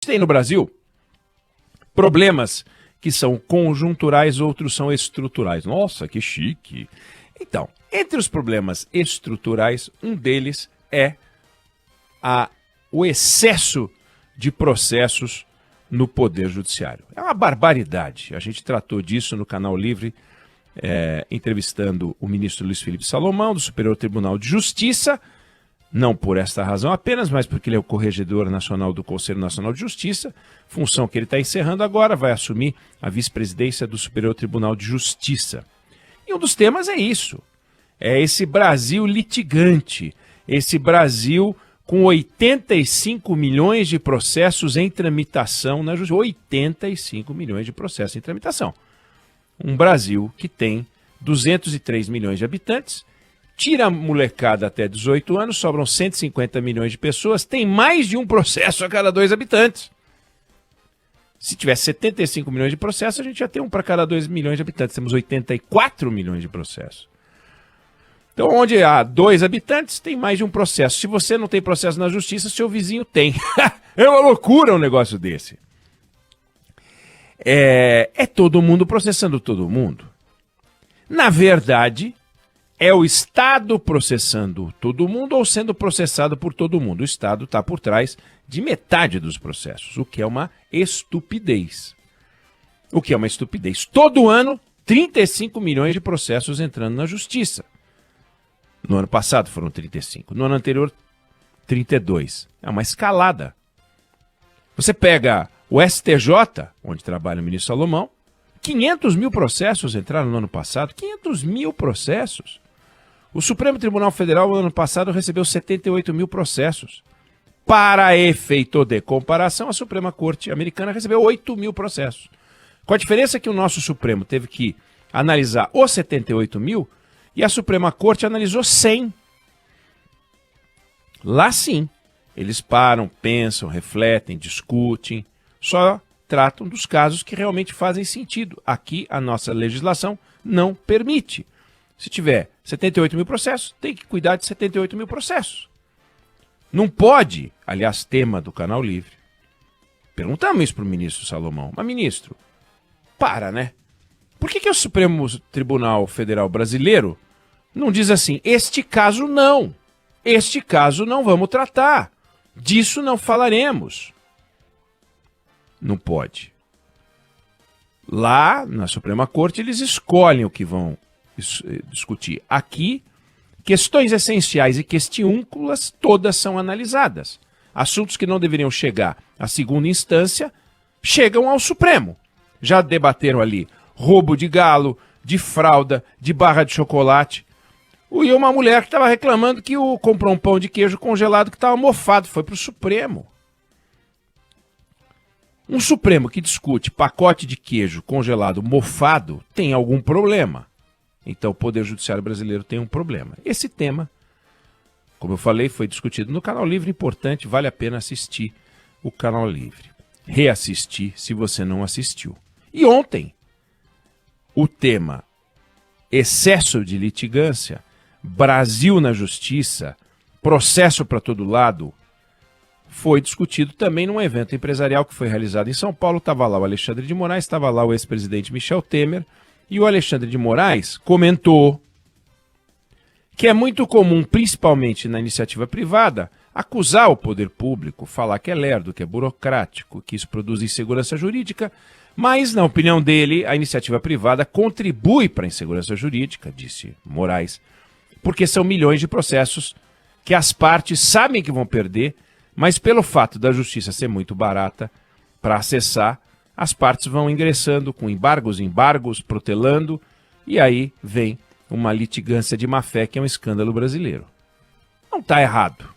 Tem no Brasil problemas que são conjunturais, outros são estruturais. Nossa, que chique! Então, entre os problemas estruturais, um deles é o excesso de processos no Poder Judiciário. É uma barbaridade. A gente tratou disso no Canal Livre, entrevistando o ministro Luiz Felipe Salomão, do Superior Tribunal de Justiça, não por esta razão apenas, mas porque ele é o corregedor nacional do Conselho Nacional de Justiça, função que ele está encerrando agora, vai assumir a vice-presidência do Superior Tribunal de Justiça. E um dos temas é isso, é esse Brasil litigante, esse Brasil com 85 milhões de processos em tramitação na Justiça. 85 milhões de processos em tramitação. Um Brasil que tem 203 milhões de habitantes, tira a molecada até 18 anos, sobram 150 milhões de pessoas, tem mais de um processo a cada 2 habitantes. Se tivesse 75 milhões de processos, a gente já tem um para cada 2 milhões de habitantes. Temos 84 milhões de processos. Então, onde há 2 habitantes, tem mais de um processo. Se você não tem processo na justiça, seu vizinho tem. É uma loucura um negócio desse. É todo mundo processando todo mundo. Na verdade, é o Estado processando todo mundo ou sendo processado por todo mundo. O Estado está por trás de metade dos processos, o que é uma estupidez. O que é uma estupidez. Todo ano, 35 milhões de processos entrando na justiça. No ano passado foram 35. No ano anterior, 32. É uma escalada. Você pega o STJ, onde trabalha o ministro Salomão, 500 mil processos entraram no ano passado. 500 mil processos. O Supremo Tribunal Federal, no ano passado, recebeu 78 mil processos. Para efeito de comparação, a Suprema Corte Americana recebeu 8 mil processos. Com a diferença que o nosso Supremo teve que analisar os 78 mil e a Suprema Corte analisou 100. Lá sim, eles param, pensam, refletem, discutem, só tratam dos casos que realmente fazem sentido. Aqui a nossa legislação não permite. Se tiver 78 mil processos, tem que cuidar de 78 mil processos. Não pode, aliás, tema do Canal Livre. Perguntamos isso para o ministro Salomão. Mas, ministro, né? Por que o Supremo Tribunal Federal Brasileiro não diz assim, este caso não, este caso não vamos tratar, disso não falaremos? Não pode. Lá, na Suprema Corte, eles escolhem o que vão discutir. Aqui, questões essenciais e questiúnculas todas são analisadas. Assuntos que não deveriam chegar à segunda instância chegam ao Supremo. Já debateram ali roubo de galo, de fralda, de barra de chocolate. E uma mulher que estava reclamando que comprou um pão de queijo congelado que estava mofado. Foi para o Supremo. Um Supremo que discute pacote de queijo congelado mofado tem algum problema. Então o Poder Judiciário brasileiro tem um problema. Esse tema, como eu falei, foi discutido no Canal Livre, importante, vale a pena assistir o Canal Livre. Reassistir se você não assistiu. E ontem, o tema excesso de litigância, Brasil na justiça, processo para todo lado, foi discutido também num evento empresarial que foi realizado em São Paulo. Estava lá o Alexandre de Moraes, estava lá o ex-presidente Michel Temer, e o Alexandre de Moraes comentou que é muito comum, principalmente na iniciativa privada, acusar o poder público, falar que é lerdo, que é burocrático, que isso produz insegurança jurídica, mas, na opinião dele, a iniciativa privada contribui para a insegurança jurídica, disse Moraes, porque são milhões de processos que as partes sabem que vão perder, mas pelo fato da justiça ser muito barata para acessar, as partes vão ingressando com embargos, protelando, e aí vem uma litigância de má-fé que é um escândalo brasileiro. Não está errado.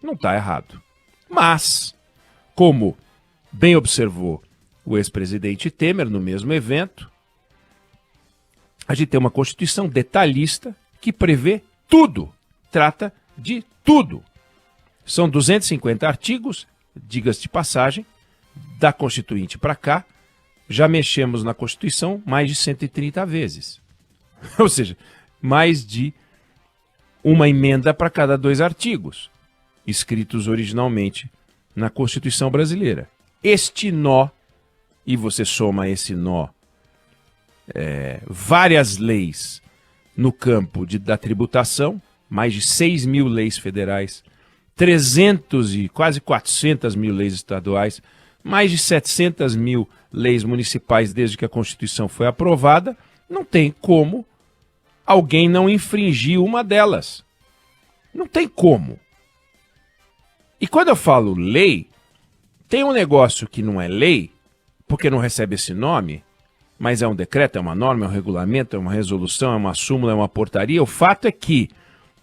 Não está errado. Mas, como bem observou o ex-presidente Temer no mesmo evento, a gente tem uma Constituição detalhista que prevê tudo, trata de tudo. São 250 artigos, diga-se de passagem, da Constituinte para cá, já mexemos na Constituição mais de 130 vezes. Ou seja, mais de uma emenda para cada 2 artigos, escritos originalmente na Constituição brasileira. este nó, e você soma esse nó, várias leis no campo da tributação, mais de 6 mil leis federais, 300 e quase 400 mil leis estaduais, mais de 700 mil leis municipais desde que a Constituição foi aprovada, não tem como alguém não infringir uma delas. Não tem como. E quando eu falo lei, tem um negócio que não é lei, porque não recebe esse nome, mas é um decreto, é uma norma, é um regulamento, é uma resolução, é uma súmula, é uma portaria. O fato é que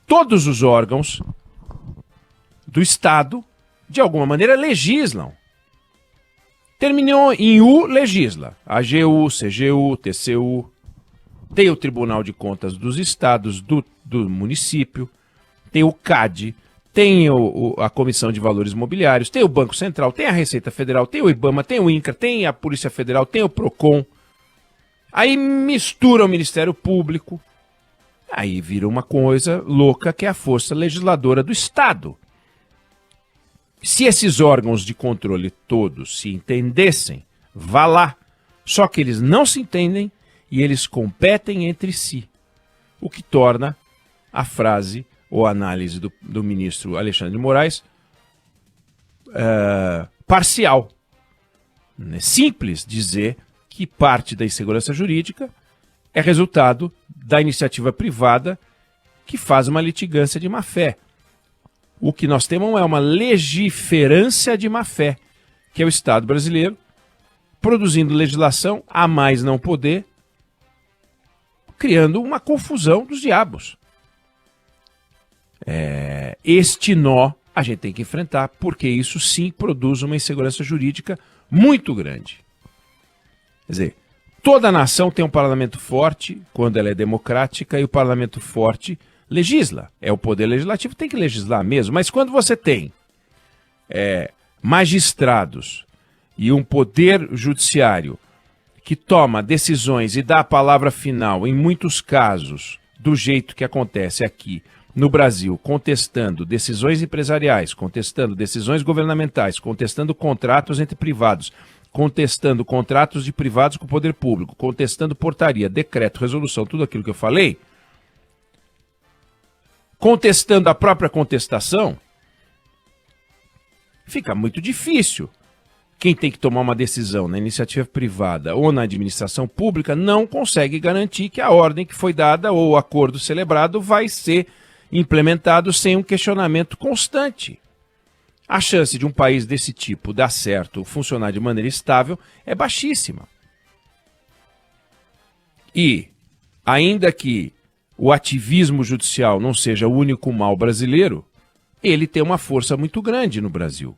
todos os órgãos do Estado, de alguma maneira, legislam. Terminou em U, legisla. AGU, CGU, TCU. Tem o Tribunal de Contas dos Estados, do município. Tem o CAD. Tem a Comissão de Valores Mobiliários. Tem o Banco Central. Tem a Receita Federal. Tem o IBAMA. Tem o INCRA. Tem a Polícia Federal. Tem o PROCON. Aí mistura o Ministério Público. Aí vira uma coisa louca que é a força legisladora do Estado. Se esses órgãos de controle todos se entendessem, vá lá. Só que eles não se entendem e eles competem entre si. O que torna a frase ou a análise do ministro Alexandre de Moraes parcial. É simples dizer que parte da insegurança jurídica é resultado da iniciativa privada que faz uma litigância de má-fé. O que nós temos é uma legiferância de má-fé, que é o Estado brasileiro produzindo legislação a mais não poder, criando uma confusão dos diabos. Este nó a gente tem que enfrentar, porque isso sim produz uma insegurança jurídica muito grande. Quer dizer, toda nação tem um parlamento forte quando ela é democrática e o parlamento forte legisla. O poder legislativo tem que legislar mesmo, mas quando você tem magistrados e um poder judiciário que toma decisões e dá a palavra final, em muitos casos, do jeito que acontece aqui no Brasil, contestando decisões empresariais, contestando decisões governamentais, contestando contratos entre privados, contestando contratos de privados com o poder público, contestando portaria, decreto, resolução, tudo aquilo que eu falei, contestando a própria contestação, fica muito difícil. Quem tem que tomar uma decisão na iniciativa privada ou na administração pública não consegue garantir que a ordem que foi dada ou o acordo celebrado vai ser implementado sem um questionamento constante. A chance de um país desse tipo dar certo, funcionar de maneira estável, é baixíssima. E, ainda que o ativismo judicial não seja o único mal brasileiro, ele tem uma força muito grande no Brasil.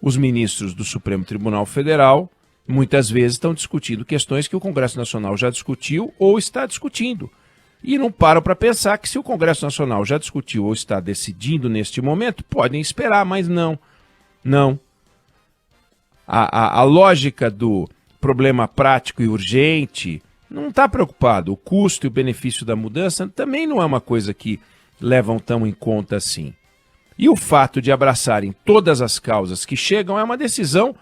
Os ministros do Supremo Tribunal Federal muitas vezes estão discutindo questões que o Congresso Nacional já discutiu ou está discutindo. E não param para pensar que se o Congresso Nacional já discutiu ou está decidindo neste momento, podem esperar, mas não. Não. A lógica do problema prático e urgente não está preocupado. O custo e o benefício da mudança também não é uma coisa que levam tão em conta assim. E o fato de abraçarem todas as causas que chegam é uma decisão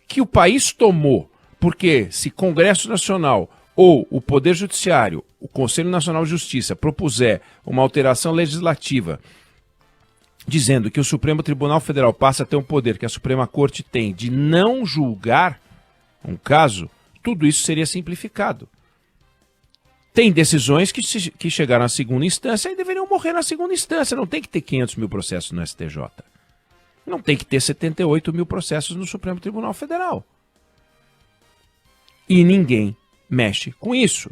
que o país tomou. Porque se Congresso Nacional ou o Poder Judiciário, o Conselho Nacional de Justiça, propuser uma alteração legislativa dizendo que o Supremo Tribunal Federal passa a ter um poder que a Suprema Corte tem de não julgar um caso, tudo isso seria simplificado. Tem decisões que chegaram à segunda instância e deveriam morrer na segunda instância. Não tem que ter 500 mil processos no STJ. Não tem que ter 78 mil processos no Supremo Tribunal Federal. E ninguém mexe com isso.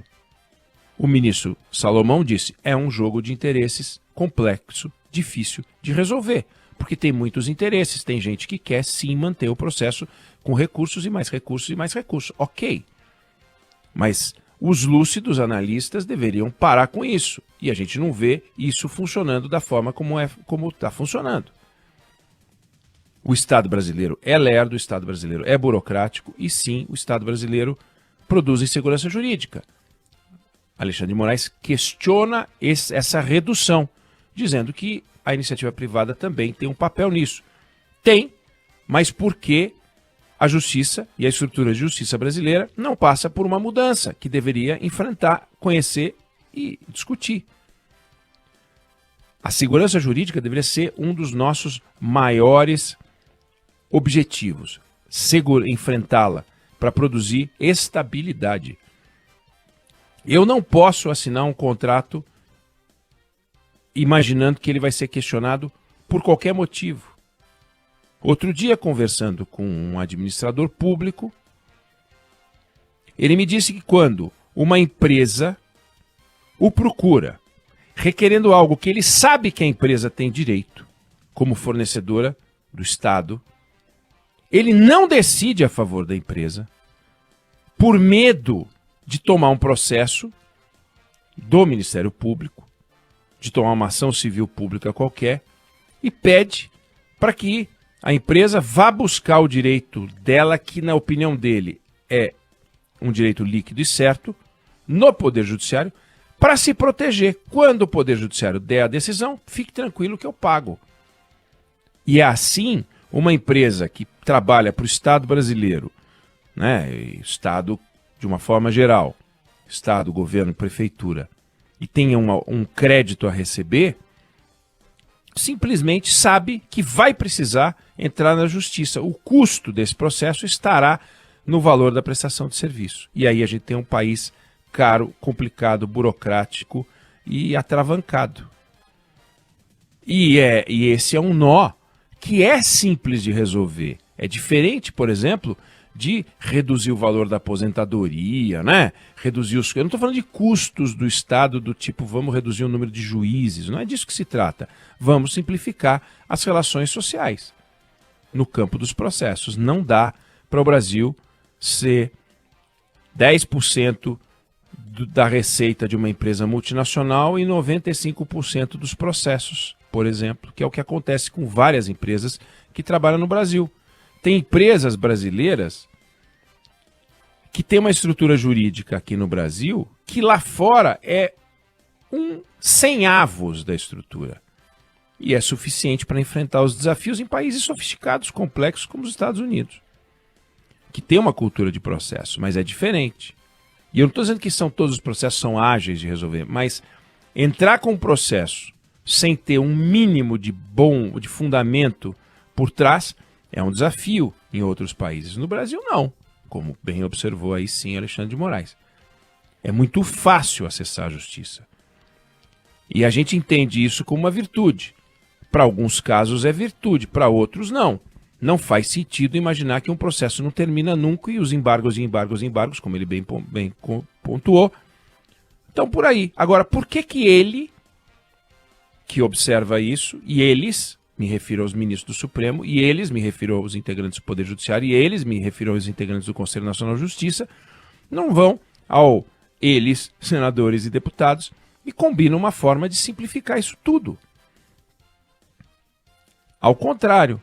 O ministro Salomão disse, é um jogo de interesses complexo, difícil de resolver, porque tem muitos interesses, tem gente que quer sim manter o processo com recursos e mais recursos e mais recursos. Ok, mas os lúcidos analistas deveriam parar com isso, e a gente não vê isso funcionando da forma como está funcionando. O Estado brasileiro é lerdo, o Estado brasileiro é burocrático, e sim, o Estado brasileiro produz insegurança jurídica. Alexandre de Moraes questiona essa redução, dizendo que a iniciativa privada também tem um papel nisso. Tem, mas porque a justiça e a estrutura de justiça brasileira não passa por uma mudança que deveria enfrentar, conhecer e discutir. A segurança jurídica deveria ser um dos nossos maiores objetivos. Enfrentá-la para produzir estabilidade. Eu não posso assinar um contrato imaginando que ele vai ser questionado por qualquer motivo. Outro dia, conversando com um administrador público, ele me disse que quando uma empresa o procura, requerendo algo que ele sabe que a empresa tem direito, como fornecedora do Estado, ele não decide a favor da empresa, por medo de tomar um processo do Ministério Público, de tomar uma ação civil pública qualquer, e pede para que a empresa vá buscar o direito dela, que na opinião dele é um direito líquido e certo, no Poder Judiciário, para se proteger. Quando o Poder Judiciário der a decisão, fique tranquilo que eu pago. E é assim, uma empresa que trabalha para o Estado brasileiro, né, Estado de uma forma geral, Estado, governo, prefeitura, e tenha um crédito a receber, simplesmente sabe que vai precisar entrar na justiça. O custo desse processo estará no valor da prestação de serviço. E aí a gente tem um país caro, complicado, burocrático e atravancado. E esse é um nó que é simples de resolver. É diferente, por exemplo, de reduzir o valor da aposentadoria, né? Reduzir os... Eu não estou falando de custos do Estado, do tipo, vamos reduzir o número de juízes. Não é disso que se trata. Vamos simplificar as relações sociais no campo dos processos. Não dá para o Brasil ser 10% da receita de uma empresa multinacional e 95% dos processos, por exemplo, que é o que acontece com várias empresas que trabalham no Brasil. Tem empresas brasileiras que têm uma estrutura jurídica aqui no Brasil que lá fora é um centavos da estrutura. E é suficiente para enfrentar os desafios em países sofisticados, complexos como os Estados Unidos, que tem uma cultura de processo, mas é diferente. E eu não estou dizendo que todos os processos são ágeis de resolver, mas entrar com um processo sem ter um mínimo de fundamento por trás é um desafio em outros países. No Brasil, não. Como bem observou aí sim Alexandre de Moraes. É muito fácil acessar a justiça. E a gente entende isso como uma virtude. Para alguns casos é virtude, para outros não. Não faz sentido imaginar que um processo não termina nunca e os embargos, como ele bem pontuou, estão por aí. Agora, por que ele, que observa isso, e eles, me refiro aos ministros do Supremo, e eles, me refiro aos integrantes do Poder Judiciário, e eles, me refiro aos integrantes do Conselho Nacional de Justiça, não vão eles, senadores e deputados, e combinam uma forma de simplificar isso tudo? Ao contrário,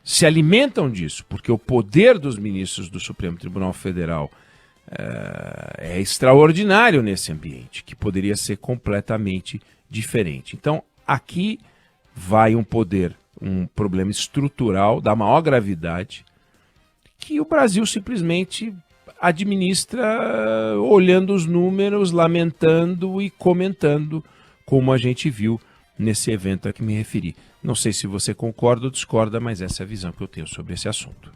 se alimentam disso, porque o poder dos ministros do Supremo Tribunal Federal é extraordinário nesse ambiente, que poderia ser completamente diferente. Então, aqui vai um problema estrutural da maior gravidade, que o Brasil simplesmente administra olhando os números, lamentando e comentando, como a gente viu nesse evento a que me referi. Não sei se você concorda ou discorda, mas essa é a visão que eu tenho sobre esse assunto.